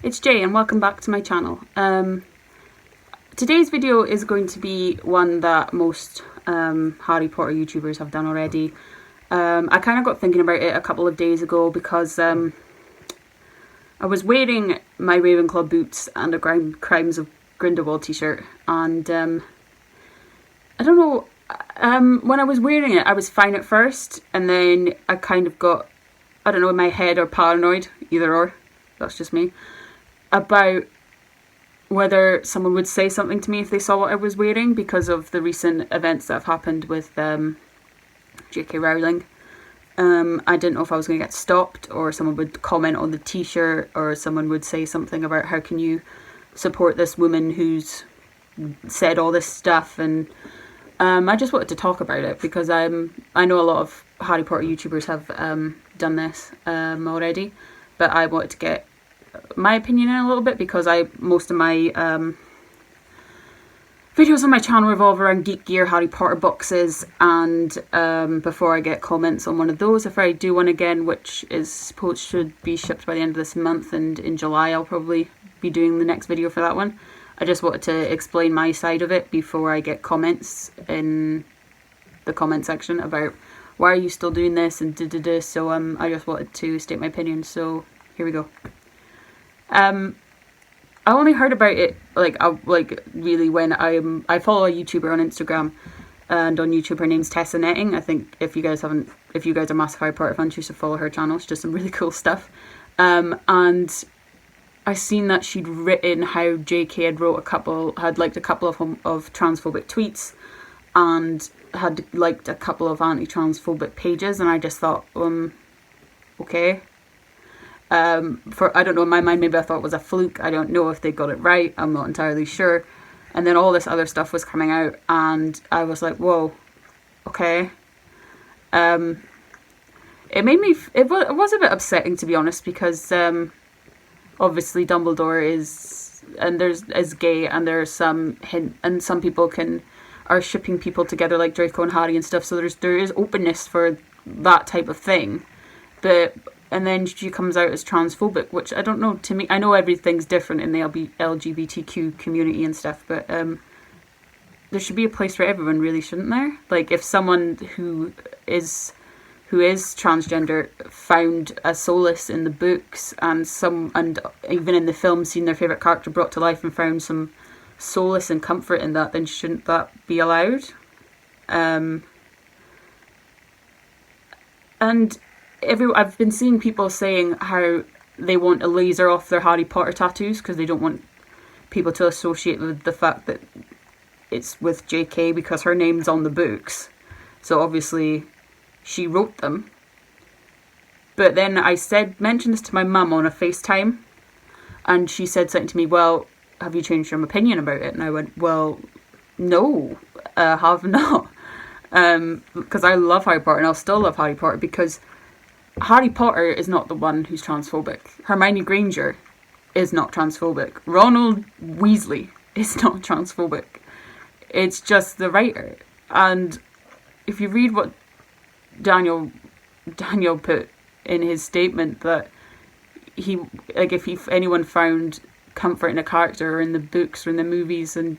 it's Jay and welcome back to my channel. Today's video is going to be one that most Harry Potter YouTubers have done already. I kind of got thinking about it a couple of days ago because I was wearing my Ravenclaw boots and a Crimes of Grindelwald t-shirt, and I don't know, when I was wearing it I was fine at first, and then I kind of got, I don't know, in my head or paranoid, either or, that's just me, about whether someone would say something to me if they saw what I was wearing because of the recent events that have happened with J.K. Rowling. I didn't know if I was going to get stopped, or someone would comment on the t-shirt, or someone would say something about how can you support this woman who's said all this stuff, and I just wanted to talk about it because I know a lot of Harry Potter YouTubers have done this already, but I wanted to get my opinion in a little bit because most of my videos on my channel revolve around Geek Gear Harry Potter boxes, and before I get comments on one of those, if I do one again, which is supposed should be shipped by the end of this month, and in July I'll probably be doing the next video for that one. I just wanted to explain my side of it before I get comments in the comment section about why are you still doing this and da-da-da. So I just wanted to state my opinion, so here we go. I only heard about it really when I follow a YouTuber on Instagram, and on YouTube her name's Tessa Netting. I think if you guys are massive Harry Potter fans, you should follow her channel. It's just some really cool stuff. And I seen that she'd written how JK had liked a couple of transphobic tweets, and had liked a couple of anti-transphobic pages, and I just thought, okay. I don't know, in my mind maybe I thought it was a fluke. I don't know if they got it right, I'm not entirely sure. And then all this other stuff was coming out, and I was like, whoa, okay. It was a bit upsetting, to be honest, because obviously Dumbledore is gay, and there's some hint, and some people are shipping people together like Draco and Harry and stuff, so there is openness for that type of thing. And then she comes out as transphobic, which I don't know, to me, I know everything's different in the LGBTQ community and stuff, but there should be a place for everyone, really, shouldn't there? Like, if someone who is transgender found a solace in the books, and even in the film seen their favourite character brought to life and found some solace and comfort in that, then shouldn't that be allowed? And I've been seeing people saying how they want to laser off their Harry Potter tattoos because they don't want people to associate with the fact that it's with JK because her name's on the books. So obviously she wrote them. But then I mentioned this to my mum on a FaceTime, and she said something to me, well, have you changed your opinion about it? And I went, well, no, I have not. Because I love Harry Potter, and I'll still love Harry Potter, because Harry Potter is not the one who's transphobic. Hermione Granger is not transphobic. Ronald Weasley is not transphobic. It's just the writer. And if you read what Daniel put in his statement, that if anyone found comfort in a character or in the books or in the movies and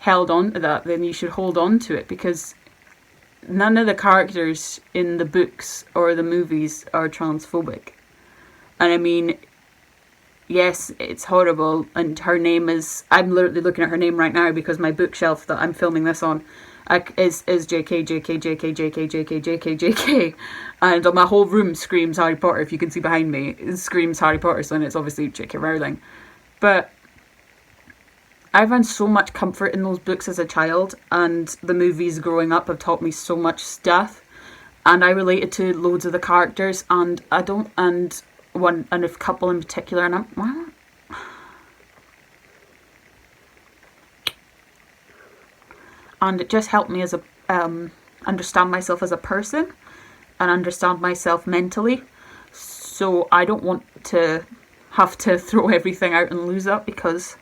held on to that, then you should hold on to it, because none of the characters in the books or the movies are transphobic. And I mean, yes, it's horrible, and her name is, I'm literally looking at her name right now because my bookshelf that I'm filming this on is JK, JK, JK, JK, JK, JK, JK, and my whole room screams Harry Potter. If you can see behind me, it screams Harry Potter, so it's obviously J.K. Rowling. But I found so much comfort in those books as a child, and the movies growing up have taught me so much stuff, and I related to loads of the characters, and a couple in particular, and and it just helped me as understand myself as a person and understand myself mentally. So I don't want to have to throw everything out and lose that, because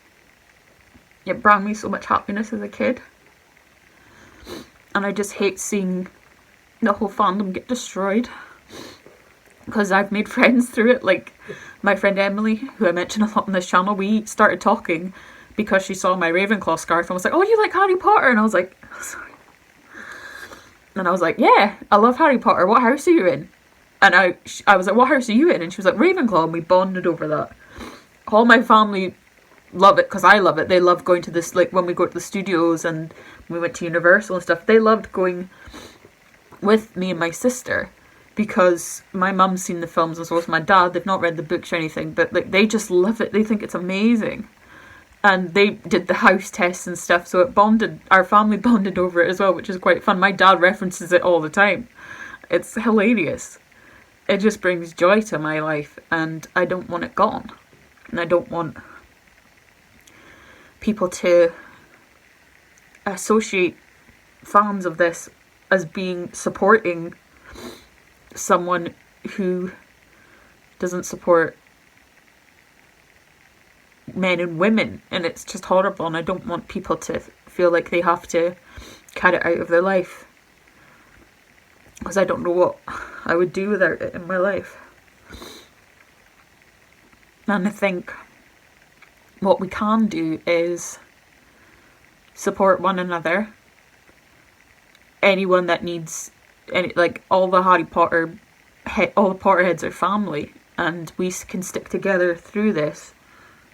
it brought me so much happiness as a kid, and I just hate seeing the whole fandom get destroyed. because I've made friends through it. Like my friend Emily, who I mention a lot on this channel, we started talking because she saw my Ravenclaw scarf and was like, "Oh, you like Harry Potter?" And I was like, oh, "Sorry." And I was like, "Yeah, I love Harry Potter. What house are you in?" And I was like, "What house are you in?" And she was like, "Ravenclaw." And we bonded over that. All my family love it because I love it. They love going to this, like when we go to the studios and we went to Universal and stuff. They loved going with me and my sister because my mum's seen the films and so has my dad. They've not read the books or anything, but like they just love it. They think it's amazing. And they did the house tests and stuff, so it bonded, our family bonded over it as well, which is quite fun. My dad references it all the time. It's hilarious. It just brings joy to my life, and I don't want it gone. And I don't want people to associate fans of this as being supporting someone who doesn't support men and women, and it's just horrible, and I don't want people to feel like they have to cut it out of their life, because I don't know what I would do without it in my life. And I think what we can do is support one another. Anyone that needs like all the Potterheads are family, and we can stick together through this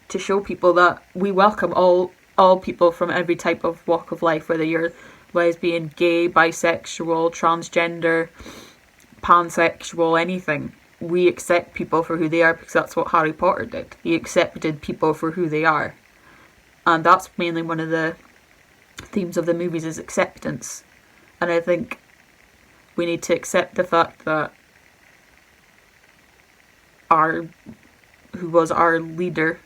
to show people that we welcome all people from every type of walk of life, whether you're lesbian, gay, bisexual, transgender, pansexual, anything. We accept people for who they are because that's what Harry Potter did. He accepted people for who they are. And that's mainly one of the themes of the movies, is acceptance. And I think we need to accept the fact that who was our leader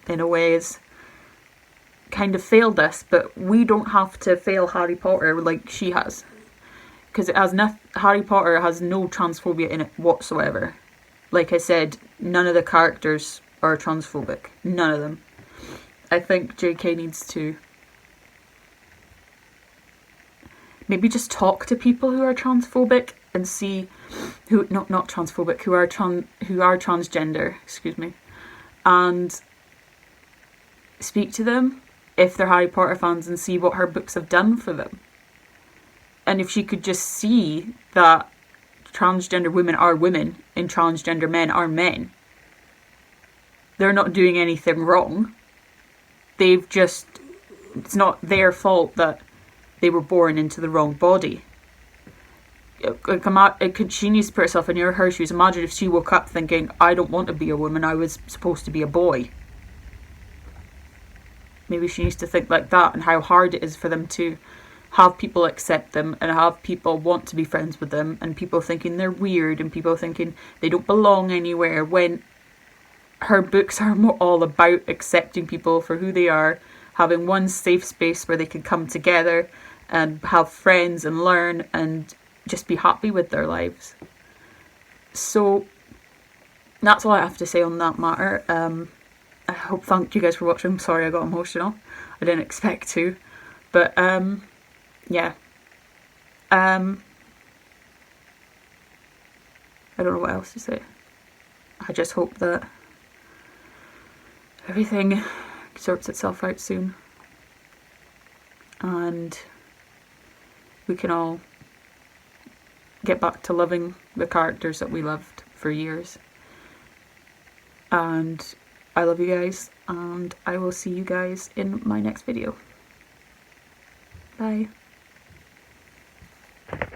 in a way is kind of failed us, but we don't have to fail Harry Potter like she has, because Harry Potter has no transphobia in it whatsoever. Like I said, none of the characters are transphobic, none of them. I think JK needs to maybe just talk to people who are transphobic and see who not transphobic, who are transgender, excuse me, and speak to them if they're Harry Potter fans and see what her books have done for them. And if she could just see that transgender women are women and transgender men are men, they're not doing anything wrong. It's not their fault that they were born into the wrong body. She needs to put herself in her shoes. Imagine if she woke up thinking, I don't want to be a woman, I was supposed to be a boy. Maybe she needs to think like that, and how hard it is for them to have people accept them and have people want to be friends with them, and people thinking they're weird and people thinking they don't belong anywhere, when her books are all about accepting people for who they are, having one safe space where they can come together and have friends and learn and just be happy with their lives. So that's all I have to say on that matter. Thank you guys for watching. I'm sorry I got emotional. I didn't expect to. But yeah. I don't know what else to say. I just hope that everything sorts itself out soon, and we can all get back to loving the characters that we loved for years. And I love you guys, and I will see you guys in my next video. Bye.